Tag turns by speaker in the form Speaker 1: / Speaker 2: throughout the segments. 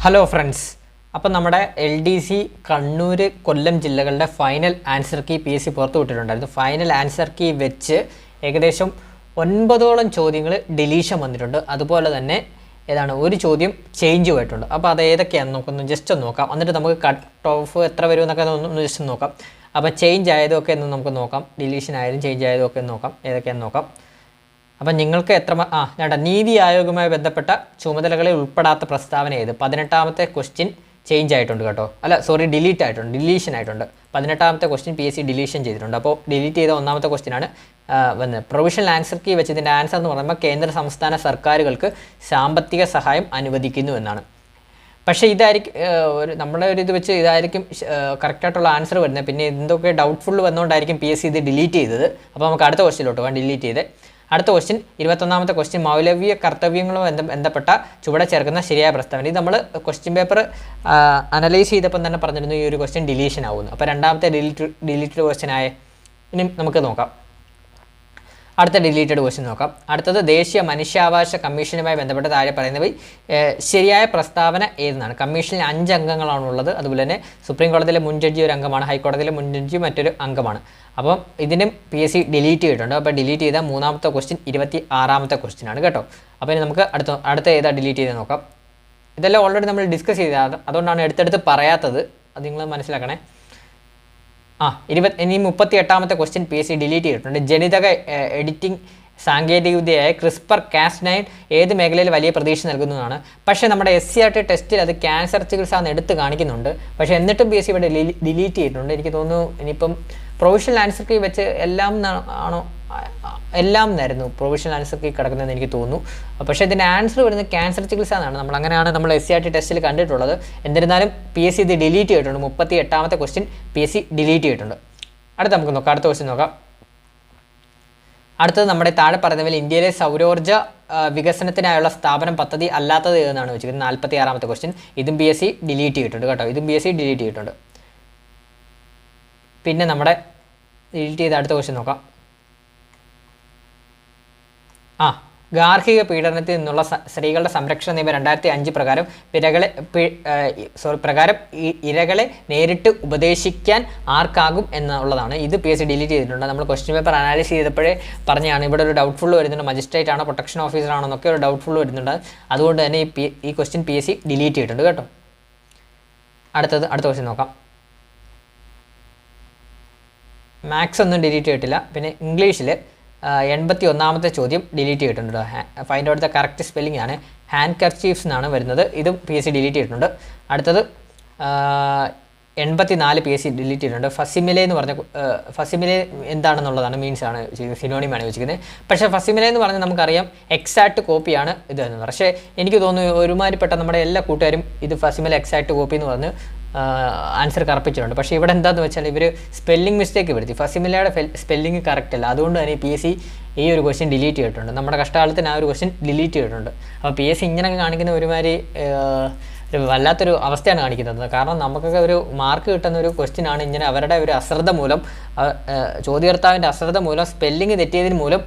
Speaker 1: Hello friends, അപ്പം നമ്മുടെ LDC Kannur Kollam ജില്ലകളുടെ ഫൈനൽ ആൻസർ കീ PSC പുറത്തു വിട്ടിട്ടുണ്ടായിരുന്നു. ഫൈനൽ ആൻസർ കീ വെച്ച് ഏകദേശം 9ഓളം ചോദ്യങ്ങൾ ഡിലീഷൻ വന്നിട്ടുണ്ട്. അതുപോലെ തന്നെ ഒരു ചോദ്യം ചേഞ്ച് പോയിട്ടുണ്ട്. അപ്പോൾ അത് ഏതൊക്കെയാണെന്ന് നമുക്കൊന്ന് ജസ്റ്റ് ഒന്ന് നോക്കാം. എന്നിട്ട് നമുക്ക് കട്ട് ഓഫ് എത്ര വരും എന്നൊക്കെ ഒന്ന് ജസ്റ്റ് നോക്കാം. അപ്പോൾ ചേഞ്ച് ആയതൊക്കെ ഒന്ന് നമുക്ക് നോക്കാം, ഡിലീഷൻ ആയതും ചേഞ്ച് ആയതും ഒക്കെ നോക്കാം, ഏതൊക്കെയാണെന്ന് നോക്കാം. അപ്പം നിങ്ങൾക്ക് നീതി ആയോഗുമായി ബന്ധപ്പെട്ട ചുമതലകളിൽ ഉൾപ്പെടാത്ത പ്രസ്താവന ഏത്? 18ാമത്തെ ക്വസ്റ്റ്യൻ ചേഞ്ച് ആയിട്ടുണ്ട് കേട്ടോ. ഡിലീറ്റ് ആയിട്ടുണ്ട്, ഡിലീഷൻ ആയിട്ടുണ്ട്. 18ാമത്തെ ക്വസ്റ്റ്യൻ PSC ഡിലീഷൻ ചെയ്തിട്ടുണ്ട്. അപ്പോൾ ഡിലീറ്റ് ചെയ്ത 1ാമത്തെ ക്വസ്റ്റ്യനാണ് വന്നത്. പ്രൊവിഷണൽ ആൻസർ കീ വെച്ച് ഇതിൻ്റെ ആൻസർ എന്ന് പറയുമ്പോൾ കേന്ദ്ര സംസ്ഥാന സർക്കാരുകൾക്ക് സാമ്പത്തിക സഹായം അനുവദിക്കുന്നു എന്നാണ്. പക്ഷേ ഇതായിരിക്കും നമ്മുടെ ഇത് വെച്ച് ഇതായിരിക്കും കറക്റ്റായിട്ടുള്ള ആൻസർ വരുന്നത്. പിന്നെ എന്തൊക്കെ ഡൗട്ട്ഫുൾ വന്നുകൊണ്ടായിരിക്കും PSC ഇത് ഡിലീറ്റ് ചെയ്തത്. അപ്പോൾ നമുക്ക് അടുത്ത ക്വസ്റ്റ്യനിലോട്ട് പോകാം. ഡിലീറ്റ് ചെയ്ത് അടുത്ത ക്വസ്റ്റ്യൻ 21ാമത്തെ ക്വസ്റ്റ്യൻ മൗലവീയ കർത്തവ്യങ്ങളുമായി ബന്ധപ്പെട്ട ചുവടെ ചേർക്കുന്ന ശരിയായ പ്രസ്താവന. ഇത് നമ്മൾ ക്വസ്റ്റ്യൻ പേപ്പർ അനലൈസ് ചെയ്തപ്പം തന്നെ പറഞ്ഞിരുന്നു ഈ ഒരു ക്വസ്റ്റ്യൻ ഡിലീഷൻ ആവുന്നു. അപ്പോൾ രണ്ടാമത്തെ ഡിലീറ്റഡ് ക്വസ്റ്റ്യൻ ആയ ഇനി നമുക്ക് നോക്കാം. അടുത്ത ഡിലീറ്റഡ് ക്വസ്റ്റ്യൻ നോക്കാം. അടുത്തത് ദേശീയ മനുഷ്യാവകാശ കമ്മീഷനുമായി ബന്ധപ്പെട്ട് താഴെ പറയുന്നവ ശരിയായ പ്രസ്താവന ഏതെന്നാണ്. കമ്മീഷനിൽ 5 അംഗങ്ങളാണുള്ളത്. അതുപോലെ തന്നെ സുപ്രീം കോടതിയിലെ മുൻ ജഡ്ജി ഒരു അംഗമാണ്, ഹൈക്കോടതിയിലെ മുൻ ജഡ്ജി മറ്റൊരു അംഗമാണ്. അപ്പം ഇതിനും PSC ഡിലീറ്റ് ചെയ്തിട്ടുണ്ട്. അപ്പോൾ ഡിലീറ്റ് ചെയ്ത 3ാമത്തെ ക്വസ്റ്റ്യൻ 26ാമത്തെ ക്വസ്റ്റ്യൻ ആണ് കേട്ടോ. അപ്പോൾ ഇനി നമുക്ക് അടുത്ത ഏതാ ഡിലീറ്റ് ചെയ്ത് നോക്കാം. ഇതെല്ലാം ഓൾറെഡി നമ്മൾ ഡിസ്കസ് ചെയ്തതാണ്, അതുകൊണ്ടാണ് എടുത്തെടുത്ത് പറയാത്തത്. അത് നിങ്ങൾ മനസ്സിലാക്കണേ. ഇനി 38ാമത്തെ ക്വസ്റ്റ്യൻ PSC ഡിലീറ്റ് ചെയ്തിട്ടുണ്ട്. ജനിതക എഡിറ്റിംഗ് സാങ്കേതികവിദ്യയായ CRISPR-Cas9 ഏത് മേഖലയിൽ വലിയ പ്രതീക്ഷ നൽകുന്നതാണ്. പക്ഷേ നമ്മുടെ SCRT ടെസ്റ്റിൽ അത് ക്യാൻസർ ചികിത്സ എന്ന് എടുത്ത് കാണിക്കുന്നുണ്ട്. പക്ഷേ എന്നിട്ടും PSC ഇവിടെ ഡിലീറ്റ് ചെയ്തിട്ടുണ്ട്. എനിക്ക് തോന്നുന്നു ഇനിയിപ്പം പ്രൊവിഷണൽ ആൻസർ കീ വെച്ച് എല്ലാം എന്നായിരുന്നു പ്രൊവിഷണൽ ആൻസർ കീ കിടക്കുന്നതെന്ന് എനിക്ക് തോന്നുന്നു. പക്ഷേ ഇതിൻ്റെ ആൻസർ വരുന്നത് ക്യാൻസർ ചികിത്സ എന്നാണ്. അങ്ങനെയാണ് നമ്മൾ SCRT ടെസ്റ്റിൽ കണ്ടിട്ടുള്ളത്. എന്നിരുന്നാലും PSC ഇത് ഡിലീറ്റ് ചെയ്തിട്ടുണ്ട്. 38ാമത്തെ ക്വസ്റ്റ്യൻ PSC ഡിലീറ്റ് ചെയ്തിട്ടുണ്ട്. നമുക്ക് നോക്കാം. അടുത്ത ക്വസ്റ്റ്യൻ നോക്കാം. അടുത്തത് നമ്മുടെ താഴെ പറയുന്നതിൽ ഇന്ത്യയിലെ സൗരോർജ്ജ വികസനത്തിനായുള്ള സ്ഥാപനം പദ്ധതി അല്ലാത്തത് എന്നാണ് വെച്ചിരിക്കുന്നത്. 46ാമത്തെ ക്വസ്റ്റ്യൻ. ഇതും PSC ഡിലീറ്റ് ചെയ്തിട്ടുണ്ട് കേട്ടോ. ഇതും PSC ഡിലീറ്റ് ചെയ്തിട്ടുണ്ട്. പിന്നെ നമ്മുടെ ഡിലീറ്റ് ചെയ്ത അടുത്ത ക്വസ്റ്റ്യൻ നോക്കാം. ഗാർഹിക പീഡനത്തിൽ നിന്നുള്ള സ്ത്രീകളുടെ സംരക്ഷണ നിയമം 2005 പ്രകാരം ഇരകളെ നേരിട്ട് ഉപദേശിക്കാൻ ആർക്കാകും എന്നുള്ളതാണ്. ഇത് PSC ഡിലീറ്റ് ചെയ്തിട്ടുണ്ട്. നമ്മൾ ക്വസ്റ്റ്യൻ പേപ്പർ അനാലിസ് ചെയ്തപ്പോഴേ പറഞ്ഞാണ് ഇവിടെ ഒരു ഡൗട്ട്ഫുൾ വരുന്നുണ്ട്. മജിസ്ട്രേറ്റ് ആണോ പ്രൊട്ടക്ഷൻ ഓഫീസർ ആണോ എന്നൊക്കെ ഒരു ഡൗട്ട്ഫുൾ വരുന്നുണ്ട്. അതുകൊണ്ട് തന്നെ ഈ ക്വസ്റ്റ്യൻ PSC ഡിലീറ്റ് ചെയ്തിട്ടുണ്ട് കേട്ടോ. അടുത്ത ക്വസ്റ്റ്യൻ നോക്കാം. മാത്സ് ഒന്നും ഡിലീറ്റ് ചെയ്തിട്ടില്ല. പിന്നെ ഇംഗ്ലീഷിൽ 81ാമത്തെ ചോദ്യം ഡിലീറ്റ് ചെയ്തിട്ടുണ്ട്. Find out the correct spelling ആണ്. ഹാൻഡ് കർച്ചീഫ്സ് എന്നാണ് വരുന്നത്. ഇതും PSC ഡിലീറ്റ് ചെയ്തിട്ടുണ്ട്. അടുത്തത് 84 PSC ഡിലീറ്റ് ചെയ്തിട്ടുണ്ട്. ഫസിമിലെ എന്ന് പറഞ്ഞ ഫസിമിലെ എന്താണെന്നുള്ളതാണ്, മീൻസ് ആണ് സിനോണിമാണ് വെച്ചിരിക്കുന്നത്. പക്ഷേ ഫസിമിലെ എന്ന് പറഞ്ഞാൽ നമുക്കറിയാം എക്സാക്ട് കോപ്പിയാണ് ഇത് എന്ന്. പക്ഷേ എനിക്ക് തോന്നുന്നു ഒരുമാതിരിപ്പെട്ട നമ്മുടെ എല്ലാ കൂട്ടുകാരും ഇത് ഫസിമിലെ എക്സാക്ട് കോപ്പി എന്ന് പറഞ്ഞ് ആൻസർ കറപ്പിച്ചിട്ടുണ്ട്. പക്ഷേ ഇവിടെ എന്താണെന്ന് വെച്ചാൽ ഇവർ സ്പെല്ലിംഗ് മിസ്റ്റേക്ക് വരുത്തി. ഫസിമിലയുടെ സ്പെല്ലിംഗ് കറക്റ്റ് അല്ല. അതുകൊണ്ട് തന്നെ PSC ഈ ഒരു ക്വസ്റ്റ്യൻ ഡിലീറ്റ് ചെയ്തിട്ടുണ്ട്. നമ്മുടെ കഷ്ടകാലത്തിന് ആ ഒരു ക്വസ്റ്റ്യൻ ഡിലീറ്റ് ചെയ്തിട്ടുണ്ട്. അപ്പോൾ PSC ഇങ്ങനെയൊക്കെ കാണിക്കുന്ന ഒരുമാതിരി വല്ലാത്തൊരു അവസ്ഥയാണ് കാണിക്കുന്നത്. കാരണം നമുക്കൊക്കെ ഒരു മാർക്ക് കിട്ടുന്ന ഒരു ക്വസ്റ്റ്യൻ ആണ് ഇങ്ങനെ അവരുടെ ഒരു അശ്രദ്ധ മൂലം, ചോദ്യകർത്താവിൻ്റെ അശ്രദ്ധ മൂലം, സ്പെല്ലിംഗ് തെറ്റിയതിന് മൂലം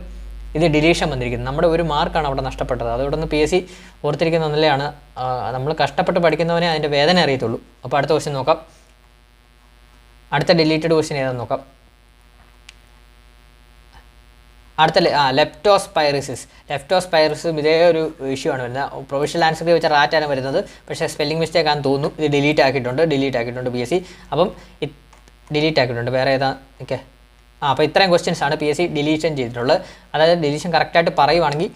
Speaker 1: ഇത് ഡിലീഷൻ വന്നിരിക്കുന്നത്. നമ്മുടെ ഒരു മാർക്കാണ് അവിടെ നഷ്ടപ്പെട്ടത്. അതുകൊണ്ട് നിന്ന് PSC ഓർത്തിരിക്കുന്ന നല്ലതാണ്. നമ്മൾ കഷ്ടപ്പെട്ട് പഠിക്കുന്നവനെ അതിൻ്റെ വേദന അറിയത്തുള്ളൂ. അപ്പോൾ അടുത്ത ക്വസ്റ്റ്യൻ നോക്കാം. അടുത്ത ഡിലീറ്റഡ് ക്വസ്റ്റ്യൻ ഏതാണെന്ന് നോക്കാം. അടുത്ത ലെപ്റ്റോസ്പൈറിസിസ് ഇതേ ഒരു ഇഷ്യൂ ആണ് വരുന്നത്. പ്രൊവിഷണൽ ആൻസർ കീ വെച്ച റാറ്റാണ് വരുന്നത്. പക്ഷേ സ്പെല്ലിംഗ് മിസ്റ്റേക്ക് ആണെന്ന് തോന്നുന്നു. ഇത് ഡിലീറ്റ് ആക്കിയിട്ടുണ്ട് PSC. അപ്പം ഡിലീറ്റ് ആക്കിയിട്ടുണ്ട്. വേറെ ഏതാ? ഓക്കെ. അപ്പോൾ ഇത്രയും ക്വസ്റ്റ്യൻസ് ആണ് PSC ഡിലീഷൻ ചെയ്തിട്ടുള്ളത്. അതായത് ഡിലീഷൻ കറക്റ്റായിട്ട് പറയുവാണെങ്കിൽ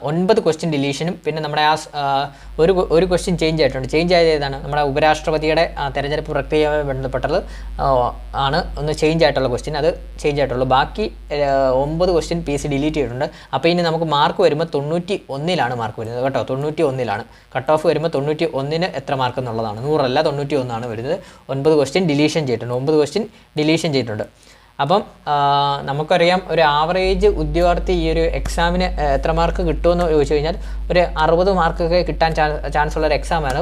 Speaker 1: 9 ക്വസ്റ്റ്യൻ ഡിലീഷനും പിന്നെ നമ്മുടെ ഒരു ക്വസ്റ്റ്യൻ ചേഞ്ച് ആയിട്ടുണ്ട്. ചേഞ്ച് ആയത് ഏതാണ്? നമ്മുടെ ഉപരാഷ്ട്രപതിയുടെ തെരഞ്ഞെടുപ്പ് പ്രക്രിയയുമായി ബന്ധപ്പെട്ടത് ആണ് ഒന്ന് ചേഞ്ച് ആയിട്ടുള്ള ക്വസ്റ്റ്യൻ. അത് ചേഞ്ച് ആയിട്ടുള്ളൂ. ബാക്കി 9 ക്വസ്റ്റ്യൻ PSC ഡിലീറ്റ് ചെയ്തിട്ടുണ്ട്. അപ്പോൾ ഇനി നമുക്ക് മാർക്ക് വരുമ്പോൾ 91ലാണ് മാർക്ക് വരുന്നത് കേട്ടോ. 91ലാണ് കട്ട് ഓഫ് വരുമ്പോൾ 91ന് എത്ര മാർക്ക് എന്നുള്ളതാണ്. 100 അല്ല, 91ആണ് വരുന്നത്. 9 ക്വസ്റ്റ്യൻ ഡിലീഷൻ ചെയ്തിട്ടുണ്ട്. അപ്പം നമുക്കറിയാം ഒരു ആവറേജ് ഉദ്യോഗാർത്ഥി ഈ ഒരു എക്സാമിന് എത്ര മാർക്ക് കിട്ടുമെന്ന് ചോദിച്ചു കഴിഞ്ഞാൽ ഒരു 60 മാർക്കൊക്കെ കിട്ടാൻ ചാൻസ് ഉള്ളൊരു എക്സാമാണ്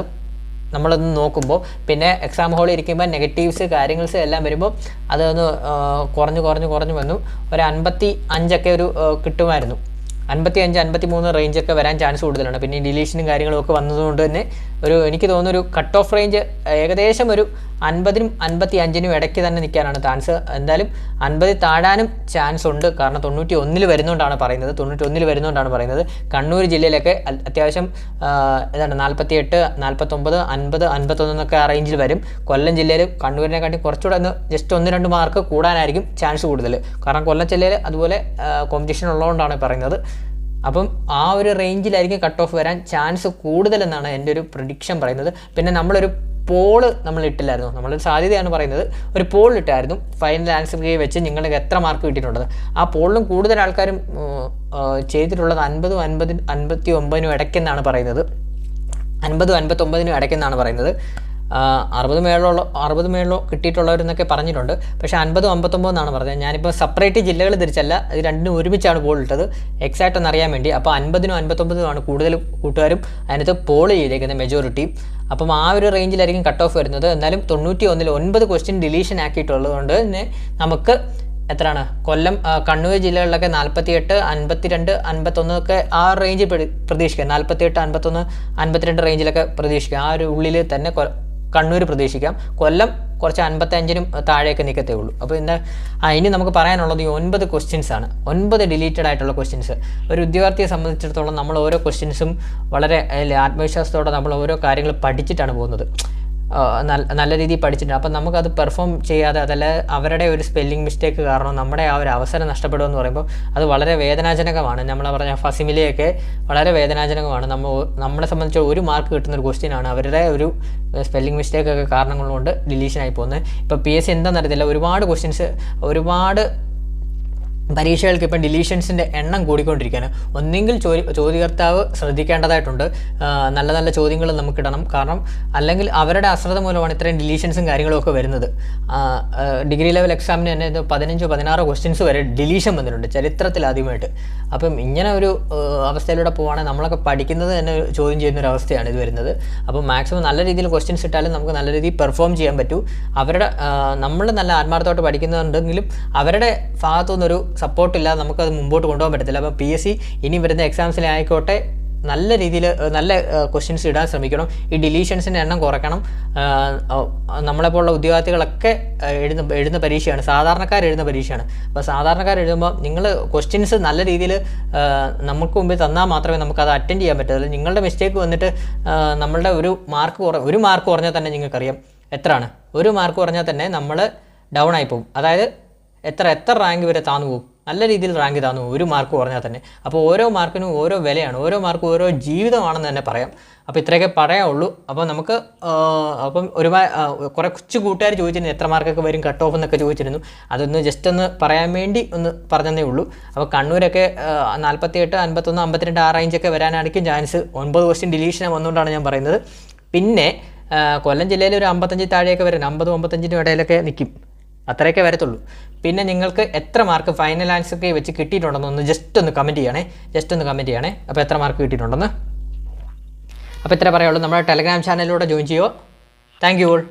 Speaker 1: നമ്മളൊന്ന് നോക്കുമ്പോൾ. പിന്നെ എക്സാം ഹോളിൽ ഇരിക്കുമ്പോൾ നെഗറ്റീവ്സ് കാര്യങ്ങൾസ് എല്ലാം വരുമ്പോൾ അതൊന്ന് കുറഞ്ഞു വന്നു. ഒരു 55ഒക്കെ കിട്ടുമായിരുന്നു. 55, 53 റേഞ്ചൊക്കെ വരാൻ ചാൻസ് കൂടുതലാണ്. പിന്നെ ഡിലീഷനും കാര്യങ്ങളും ഒക്കെ വന്നതുകൊണ്ട് തന്നെ എനിക്ക് തോന്നുന്നു ഒരു കട്ട് ഓഫ് റേഞ്ച് ഏകദേശം ഒരു 50-നും 55-നും ഇടയ്ക്ക് തന്നെ നിൽക്കാനാണ് ചാൻസ്. എന്തായാലും 50 താഴാനും ചാൻസ് ഉണ്ട്. കാരണം 91 വരുന്നതുകൊണ്ടാണ് പറയുന്നത്. കണ്ണൂർ ജില്ലയിലൊക്കെ അത്യാവശ്യം 48, 49, 50, 51 എന്നൊക്കെ ആ റേഞ്ചിൽ വരും. കൊല്ലം ജില്ലയിൽ കണ്ണൂരിനെക്കാട്ടി കുറച്ചുകൂടെ ജസ്റ്റ് 1-2 മാർക്ക് കൂടാനായിരിക്കും ചാൻസ് കൂടുതൽ. കാരണം കൊല്ലം ജില്ലയിൽ അതുപോലെ കോമ്പറ്റീഷൻ ഉള്ളതുകൊണ്ടാണ് പറയുന്നത്. അപ്പം ആ ഒരു റേഞ്ചിലായിരിക്കും കട്ട് ഓഫ് വരാൻ ചാൻസ് കൂടുതലെന്നാണ് എൻ്റെ ഒരു പ്രഡിക്ഷൻ പറയുന്നത്. പിന്നെ നമ്മളൊരു പോള് നമ്മൾ ഇട്ടില്ലായിരുന്നു, നമ്മളൊരു സാധ്യതയാണ് പറയുന്നത്. ഒരു പോൾ ഇട്ടായിരുന്നു ഫൈനൽ ആൻസർ കീ വെച്ച് നിങ്ങൾക്ക് എത്ര മാർക്ക് കിട്ടിയിട്ടുള്ളത്. ആ പോളിലും കൂടുതൽ ആൾക്കാരും ചെയ്തിട്ടുള്ളത് 50, 50, 59 ഇടയ്ക്കെന്നാണ് പറയുന്നത്. 50, 59 ഇടയ്ക്കെന്നാണ് പറയുന്നത്. 60 മേളിലോ കിട്ടിയിട്ടുള്ളവരെന്നൊക്കെ പറഞ്ഞിട്ടുണ്ട്. പക്ഷേ 50, 59 എന്നാണ് പറഞ്ഞത്. ഞാനിപ്പോൾ സെപ്പറേറ്റ് ജില്ലകൾ തിരിച്ചല്ല, ഇത് രണ്ടിനും ഒരുമിച്ചാണ് പോൾ ഇട്ടത് എക്സാക്റ്റ് എന്നറിയാൻ വേണ്ടി. അപ്പോൾ 50-നും 59-നുമാണ് കൂടുതൽ കൂട്ടുകാരും അതിനകത്ത് പോൾ ചെയ്തേക്കുന്നത് മെജോറിറ്റി. അപ്പം ആ ഒരു റേഞ്ചിലായിരിക്കും കട്ട് ഓഫ് വരുന്നത്. എന്നാലും 91-ൽ 9 ക്വസ്റ്റ്യൻ ഡിലീഷൻ ആക്കിയിട്ടുള്ളത് തന്നെ നമുക്ക് എത്രയാണ് കൊല്ലം കണ്ണൂർ ജില്ലകളിലൊക്കെ 48, 52, 51 ഒക്കെ ആ റേഞ്ചിൽ പ്രതീക്ഷിക്കാം. 48, 51, 52 റേഞ്ചിലൊക്കെ പ്രതീക്ഷിക്കാം. ആ ഒരു ഉള്ളിൽ തന്നെ കണ്ണൂർ പ്രതീക്ഷിക്കാം. കൊല്ലം കുറച്ച് 55-നും താഴെയൊക്കെ നിൽക്കത്തേ ഉള്ളൂ. അപ്പോൾ ഇനി നമുക്ക് പറയാനുള്ളത് ഈ 9 ക്വസ്റ്റ്യൻസ് ആണ്. 9 ഡിലീറ്റഡ് ആയിട്ടുള്ള ക്വസ്റ്റ്യൻസ്. ഒരു ഉദ്യോഗാർത്ഥിയെ സംബന്ധിച്ചിടത്തോളം നമ്മൾ ഓരോ ക്വസ്റ്റ്യൻസും വളരെ ആത്മവിശ്വാസത്തോടെ നമ്മൾ ഓരോ കാര്യങ്ങൾ പഠിച്ചിട്ടാണ് പോകുന്നത്. നല്ല രീതിയിൽ പഠിച്ചിട്ടുണ്ട്. അപ്പം നമുക്കത് പെർഫോം ചെയ്യാതെ അതല്ല അവരുടെ ഒരു സ്പെല്ലിംഗ് മിസ്റ്റേക്ക് കാരണം നമ്മുടെ ആ ഒരു അവസരം നഷ്ടപ്പെടുമെന്ന് പറയുമ്പോൾ അത് വളരെ വേദനാജനകമാണ്. നമ്മൾ പറഞ്ഞ ഫസിമിലെയൊക്കെ വളരെ വേദനാജനകമാണ്. നമ്മളെ സംബന്ധിച്ച് 1 മാർക്ക് കിട്ടുന്ന ഒരു ക്വസ്റ്റ്യനാണ് അവരുടെ ഒരു സ്പെല്ലിംഗ് മിസ്റ്റേക്കൊക്കെ കാരണങ്ങൾ കൊണ്ട് ഡിലീഷനായി പോകുന്നത്. ഇപ്പോൾ PSC എന്താണെന്ന് അറിയത്തില്ല, ഒരുപാട് ക്വസ്റ്റ്യൻസ് ഒരുപാട് പരീക്ഷകൾക്ക് ഇപ്പം ഡിലീഷൻസിൻ്റെ എണ്ണം കൂടിക്കൊണ്ടിരിക്കുകയാണ്. ഒന്നെങ്കിൽ ചോദ്യകർത്താവ് ശ്രദ്ധിക്കേണ്ടതായിട്ടുണ്ട്, നല്ല നല്ല ചോദ്യങ്ങൾ നമുക്കിടണം. കാരണം അല്ലെങ്കിൽ അവരുടെ അശ്രദ്ധ മൂലമാണ് ഇത്രയും ഡിലീഷൻസും കാര്യങ്ങളും ഒക്കെ വരുന്നത്. ഡിഗ്രി ലെവൽ എക്സാമിന് തന്നെ 15, 16 ക്വസ്റ്റ്യൻസ് വരെ ഡിലീഷൻ വന്നിട്ടുണ്ട് ചരിത്രത്തിൽ ആദ്യമായിട്ട്. അപ്പം ഇങ്ങനെ ഒരു അവസ്ഥയിലൂടെ പോവുകയാണെങ്കിൽ നമ്മളൊക്കെ പഠിക്കുന്നത് തന്നെ ചോദ്യം ചെയ്യുന്നൊരു അവസ്ഥയാണ് ഇത് വരുന്നത്. അപ്പം മാക്സിമം നല്ല രീതിയിൽ ക്വസ്റ്റ്യൻസ് ഇട്ടാലും നമുക്ക് നല്ല രീതിയിൽ പെർഫോം ചെയ്യാൻ പറ്റൂ. നമ്മൾ നല്ല ആത്മാർത്ഥമായിട്ട് പഠിക്കുന്നുണ്ടെങ്കിലും അവരുടെ ഭാഗത്തുനിന്നൊരു സപ്പോർട്ടില്ലാതെ നമുക്കത് മുമ്പോട്ട് കൊണ്ടുപോകാൻ പറ്റത്തില്ല. അപ്പോൾ PSC ഇനി വരുന്ന എക്സാംസിലായിക്കോട്ടെ നല്ല രീതിയിൽ നല്ല ക്വസ്റ്റ്യൻസ് ഇടാൻ ശ്രമിക്കണം. ഈ ഡിലീഷൻസിൻ്റെ എണ്ണം കുറയ്ക്കണം. നമ്മളെപ്പോലുള്ള ഉദ്യോഗാർത്ഥികളൊക്കെ എഴുതുന്ന പരീക്ഷയാണ്, സാധാരണക്കാർ എഴുതുന്ന പരീക്ഷയാണ്. അപ്പോൾ സാധാരണക്കാർ എഴുതുമ്പോൾ നിങ്ങൾ ക്വസ്റ്റ്യൻസ് നല്ല രീതിയിൽ നമുക്ക് മുമ്പിൽ തന്നാൽ മാത്രമേ നമുക്കത് അറ്റൻഡ് ചെയ്യാൻ പറ്റത്തുള്ളൂ. നിങ്ങളുടെ മിസ്റ്റേക്ക് വന്നിട്ട് നമ്മളുടെ ഒരു മാർക്ക് കുറഞ്ഞാൽ തന്നെ നിങ്ങൾക്കറിയാം എത്രയാണ്. 1 മാർക്ക് കുറഞ്ഞാൽ തന്നെ നമ്മൾ ഡൗൺ ആയി പോകും. അതായത് എത്ര റാങ്ക് വരെ താന്നു പോകും, നല്ല രീതിയിൽ റാങ്ക് താന്നു പോകും 1 മാർക്ക് കുറഞ്ഞാൽ തന്നെ. അപ്പോൾ ഓരോ മാർക്കിനും ഓരോ വിലയാണ്, ഓരോ മാർക്കും ഓരോ ജീവിതമാണെന്ന് തന്നെ പറയാം. അപ്പോൾ ഇത്രയൊക്കെ പറയാനുള്ളൂ. അപ്പോൾ നമുക്ക് കുറച്ച് കൂട്ടുകാർ ചോദിച്ചിരുന്നു എത്ര മാർക്കൊക്കെ വരും കട്ട് ഓഫ് എന്നൊക്കെ ചോദിച്ചിരുന്നു. അതൊന്ന് ജസ്റ്റ് ഒന്ന് പറയാൻ വേണ്ടി ഒന്ന് പറഞ്ഞതേ ഉള്ളൂ. അപ്പോൾ കണ്ണൂരൊക്കെ 48, 51, 52 ആ റേഞ്ചൊക്കെ വരാനായിരിക്കും ചാൻസ്. 9 ക്വസ്റ്റ്യൻ ഡിലീഷൻ വന്നുകൊണ്ടാണ് ഞാൻ പറയുന്നത്. പിന്നെ കൊല്ലം ജില്ലയിൽ ഒരു 55 താഴെയൊക്കെ വരും, 50, 55-നും ഇടയിലൊക്കെ നിൽക്കും. അത്രയൊക്കെ വരത്തുള്ളൂ. പിന്നെ നിങ്ങൾക്ക് എത്ര മാർക്ക് ഫൈനൽ ആൻസർ കീ വെച്ച് കിട്ടിയിട്ടുണ്ടെന്ന് ജസ്റ്റ് ഒന്ന് കമൻറ്റ് ചെയ്യണേ. അപ്പോൾ എത്ര മാർക്ക് കിട്ടിയിട്ടുണ്ടെന്ന്. അപ്പോൾ ഇത്ര പറയുള്ളൂ. നമ്മുടെ ടെലഗ്രാം ചാനലിലൂടെ ജോയിൻ ചെയ്യുമോ. Thank you all.